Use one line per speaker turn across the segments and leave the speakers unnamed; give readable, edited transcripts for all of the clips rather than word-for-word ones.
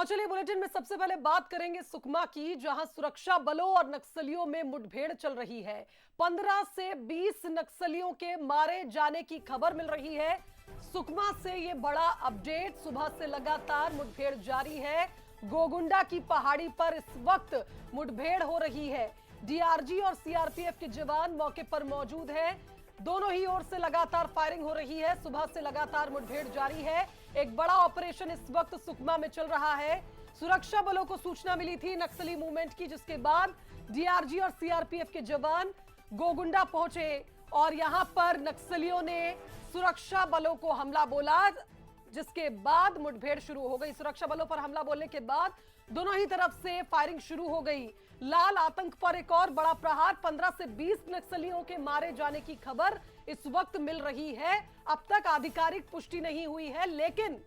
और चलिए बुलेटिन में सबसे पहले बात करेंगे सुकमा की, जहां सुरक्षा बलों और नक्सलियों में मुठभेड़ चल रही है। 15 से 20 नक्सलियों के मारे जाने की खबर मिल रही है। सुकमा से ये बड़ा अपडेट, सुबह से लगातार मुठभेड़ जारी है। गोगुंडा की पहाड़ी पर इस वक्त मुठभेड़ हो रही है। डीआरजी और सीआरपीएफ के जवान मौके पर मौजूद हैं। दोनों ही ओर से लगातार फायरिंग हो रही है। सुबह से लगातार मुठभेड़ जारी है। एक बड़ा ऑपरेशन इस वक्त सुकमा में चल रहा है। सुरक्षा बलों को सूचना मिली थी नक्सली मूवमेंट की, जिसके बाद डीआरजी और सीआरपीएफ के जवान गोगुंडा पहुंचे और यहां पर नक्सलियों ने सुरक्षा बलों को हमला बोला, जिसके बाद मुठभेड़ शुरू हो गई। सुरक्षा बलों पर हमला बोलने के बाद दोनों ही तरफ से फायरिंग शुरू हो गई। लाल आतंक पर एक और बड़ा प्रहार, 15 से 20 नक्सलियों के मारे जाने की खबर इस वक्त मिल रही है। अब तक आधिकारिक पुष्टि नहीं हुई है, लेकिन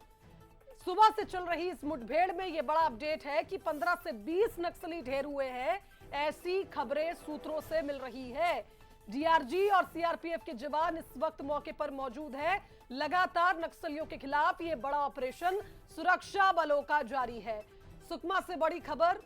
सुबह से चल रही इस मुठभेड़ में यह बड़ा अपडेट है कि 15 से 20 नक्सली ढेर हुए हैं। ऐसी खबरें सूत्रों से मिल रही है। डीआरजी और सीआरपीएफ के जवान इस वक्त मौके पर मौजूद हैं। लगातार नक्सलियों के खिलाफ यह बड़ा ऑपरेशन सुरक्षा बलों का जारी है। सुकमा से बड़ी खबर,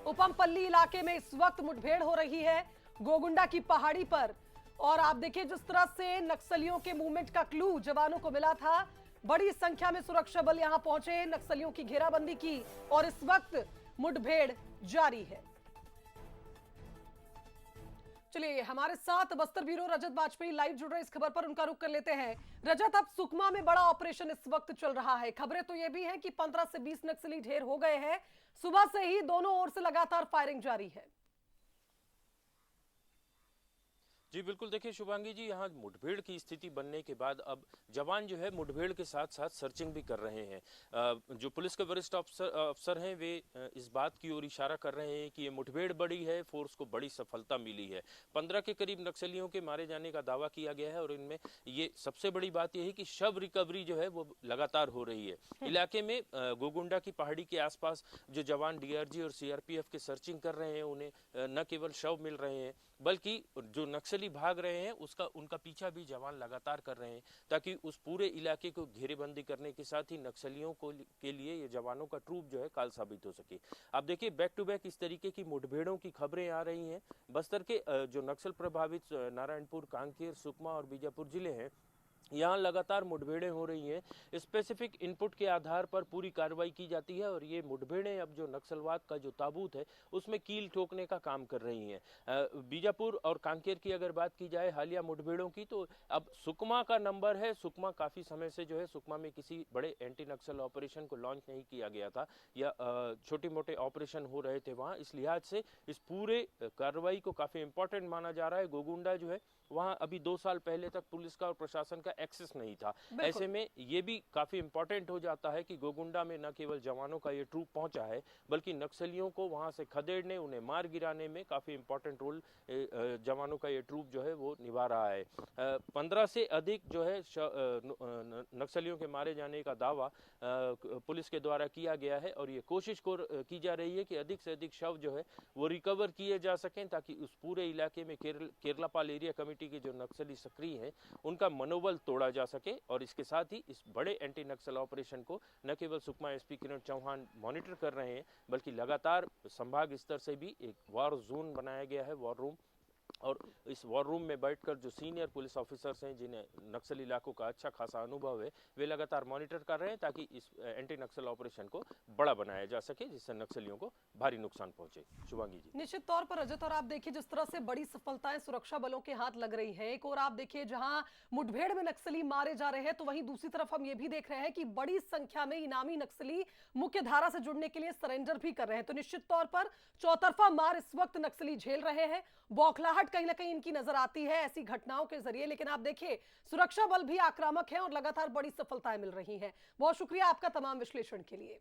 उपमपल्ली इलाके में इस वक्त मुठभेड़ हो रही है, गोगुंडा की पहाड़ी पर। और आप देखिए जिस तरह से नक्सलियों के मूवमेंट का क्लू जवानों को मिला था, बड़ी संख्या में सुरक्षा बल यहां पहुंचे, नक्सलियों की घेराबंदी की और इस वक्त मुठभेड़ जारी है। चलिए हमारे साथ बस्तर ब्यूरो रजत बाजपेयी लाइव जुड़ रहे, इस खबर पर उनका रुख कर लेते हैं। रजत, अब सुकमा में बड़ा ऑपरेशन इस वक्त चल रहा है। खबरें तो ये भी हैं कि 15 से 20 नक्सली ढेर हो गए हैं। सुबह से ही दोनों ओर से लगातार फायरिंग जारी है।
जी बिल्कुल, देखिए शुभांगी जी, यहाँ मुठभेड़ की स्थिति बनने के बाद अब जवान जो है मुठभेड़ के साथ साथ सर्चिंग भी कर रहे हैं। जो पुलिस के वरिष्ठ अफसर हैं वे इस बात की ओर इशारा कर रहे हैं कि ये मुठभेड़ बड़ी है, फोर्स को बड़ी सफलता मिली है। 15 के करीब नक्सलियों के मारे जाने का दावा किया गया है और इनमें ये सबसे बड़ी बात यह है कि शव रिकवरी जो है वो लगातार हो रही है। इलाके में गोगुंडा की पहाड़ी के आसपास जो जवान डीआरजी और सीआरपीएफ के सर्चिंग कर रहे हैं, उन्हें न केवल शव मिल रहे हैं बल्कि जो नक्सली भाग रहे हैं उनका पीछा भी जवान लगातार कर रहे हैं, ताकि उस पूरे इलाके को घेरेबंदी करने के साथ ही नक्सलियों के लिए ये जवानों का ट्रूप जो है काल साबित हो सके। आप देखिए बैक टू बैक इस तरीके की मुठभेड़ों की खबरें आ रही हैं। बस्तर के जो नक्सल प्रभावित नारायणपुर, कांकेर, सुकमा और बीजापुर जिले हैं, यहाँ लगातार मुठभेड़ें हो रही हैं। स्पेसिफिक इनपुट के आधार पर पूरी कार्रवाई की जाती है और ये मुठभेड़ें अब जो नक्सलवाद का जो ताबूत है उसमें कील ठोकने का काम कर रही हैं। बीजापुर और कांकेर की अगर बात की जाए हालिया मुठभेड़ों की, तो अब सुकमा का नंबर है। सुकमा काफ़ी समय से जो है, सुकमा में किसी बड़े एंटी नक्सल ऑपरेशन को लॉन्च नहीं किया गया था या छोटे मोटे ऑपरेशन हो रहे थे वहाँ। इस लिहाज से इस पूरे कार्रवाई को काफ़ी इंपॉर्टेंट माना जा रहा है। गोगुंडा जो है वहाँ अभी 2 साल पहले तक पुलिस का और प्रशासन का एक्सेस नहीं था। ऐसे में ये भी काफी इंपॉर्टेंट हो जाता है कि गोगुंडा में न केवल जवानों का ये ट्रूप पहुंचा है बल्कि नक्सलियों को वहां से खदेड़ने, उन्हें मार गिराने में काफी इंपॉर्टेंट रोल जवानों का ये ट्रूप जो है वो निभा रहा है। 15 से अधिक जो है नक्सलियों के मारे जाने का दावा पुलिस के द्वारा किया गया है और ये कोशिश की जा रही है कि अधिक से अधिक शव जो है वो रिकवर किए जा सकें, ताकि उस पूरे इलाके में केरलापाल एरिया कमेटी के जो नक्सली सक्रिय हैं उनका मनोबल तोड़ा जा सके। और इसके साथ ही इस बड़े एंटी नक्सल ऑपरेशन को न केवल सुकमा एसपी किरण चौहान मॉनिटर कर रहे हैं बल्कि लगातार संभाग स्तर से भी एक वॉर जोन बनाया गया है, वॉर रूम। और इस वॉर रूम में बैठकर जो सीनियर पुलिस ऑफिसर्स हैं, जिन्हें नक्सल इलाकों का अच्छा खासा अनुभव है, वे लगातार मॉनिटर कर रहे हैं ताकि इस एंटी नक्सल ऑपरेशन को बड़ा बनाया जा सके, जिससे नक्सलियों को भारी नुकसान पहुंचे। शुभांगी जी।
निश्चित तौर पर रजत, और आप देखिए जिस तरह से बड़ी सफलताएं सुरक्षा बलों के हाथ लग रही है। एक और आप देखिए जहां मुठभेड़ में नक्सली मारे जा रहे हैं, तो वहीं दूसरी तरफ हम ये भी देख रहे हैं कि बड़ी संख्या में इनामी नक्सली मुख्य धारा से जुड़ने के लिए सरेंडर भी कर रहे हैं। तो निश्चित तौर पर चौतरफा मार इस वक्त नक्सली झेल रहे हैं। बौखलाहट कहीं ना कहीं इनकी नजर आती है ऐसी घटनाओं के जरिए, लेकिन आप देखिए सुरक्षा बल भी आक्रामक है और लगातार बड़ी सफलताएं मिल रही हैं। बहुत शुक्रिया आपका तमाम विश्लेषण के लिए।